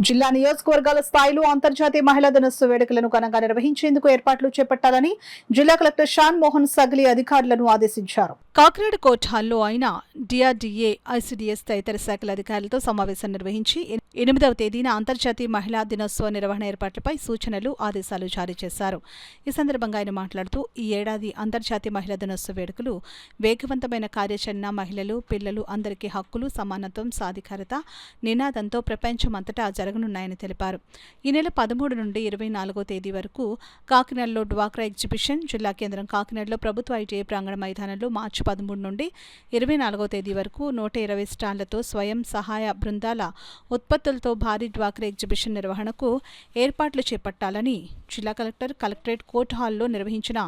జిల్లా నియోజకవర్గాల స్థాయిలో అంతర్జాతీయ మహిళా దినోత్సవ వేడుకలను ఘనంగా నిర్వహించేందుకు ఏర్పాట్లు చేపట్టాలని జిల్లా కలెక్టర్ షాన్ మోహన్ సగ్లి అధికారులను ఆదేశించారు. కాకినాడ కోర్ట్ హాల్లో ఆయన డిఆర్డీఏ, ఐసీడీఎస్ తదితర శాఖల అధికారులతో సమావేశం నిర్వహించి 8వ తేదీన అంతర్జాతీయ మహిళా దినోత్సవ నిర్వహణ ఏర్పాట్లపై సూచనలు, ఆదేశాలు జారీ చేశారు. ఈ సందర్భంగా ఆయన మాట్లాడుతూ ఈ ఏడాది అంతర్జాతీయ మహిళా దినోత్సవ వేడుకలు వేగవంతమైన కార్యాచరణ, మహిళలు, పిల్లలు అందరికీ హక్కులు, సమానత్వం, సాధికారత నినాదంతో ప్రపంచమంతటా జరగనున్నాయని తెలిపారు. ఈ నెల 13 నుండి 24వ తేదీ వరకు కాకినాడలో డ్వాక్రా ఎగ్జిబిషన్, జిల్లా కేంద్రం కాకినాడలో ప్రభుత్వ ఐటీఐ ప్రాంగణ మైదానంలో మార్చి 13 నుండి 24వ తేదీ వరకు 120 స్టాళ్లతో స్వయం సహాయ బృందాల ఉత్పత్తులతో భారీ డ్వాక్రా ఎగ్జిబిషన్ నిర్వహణకు ఏర్పాట్లు చేపట్టాలని జిల్లా కలెక్టర్ కలెక్టరేట్ కోర్టు హాల్లో నిర్వహించిన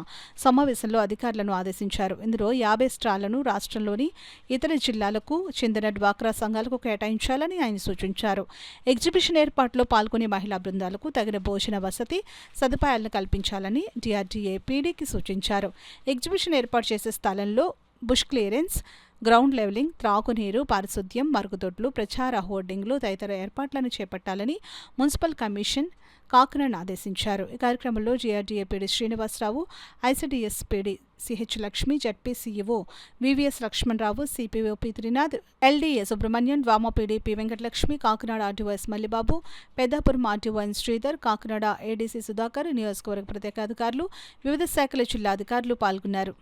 సమావేశంలో అధికారులను ఆదేశించారు. ఇందులో 50 స్టాళ్లను రాష్ట్రంలోని ఇతర జిల్లాలకు చెందిన డ్వాక్రా సంఘాలకు కేటాయించాలని ఆయన సూచించారు. ఎగ్జిబిషన్ ఏర్పాటులో పాల్గొనే మహిళా బృందాలకు తగిన భోజన వసతి సదుపాయాలను కల్పించాలని డిఆర్డీఏ పీడీకి సూచించారు. ఎగ్జిబిషన్ ఏర్పాటు చేసే స్థలంలో బుష్ క్లియరెన్స్, గ్రౌండ్ లెవెలింగ్, త్రాగునీరు, పారిశుద్ధ్యం, మరుగుదొడ్లు, ప్రచార హోర్డింగ్లు తదితర ఏర్పాట్లను చేపట్టాలని మున్సిపల్ కమిషన్ కాకినాడను ఆదేశించారు. ఈ కార్యక్రమంలో GRDA PD Srinivasarao, ICDS PD CH Lakshmi, ZP CEO VVS Lakshmanarao, CPO P Trinath, LDA Subrahmanyam, వామా PD P Venkatalakshmi, Kakinada RDO S Mallibabu, Peddapuram RDO N Sridhar, Kakinada ADC Sudhakar, నియోజకవర్గ ప్రత్యేక అధికారులు, వివిధ శాఖల జిల్లా అధికారులు పాల్గొన్నారు.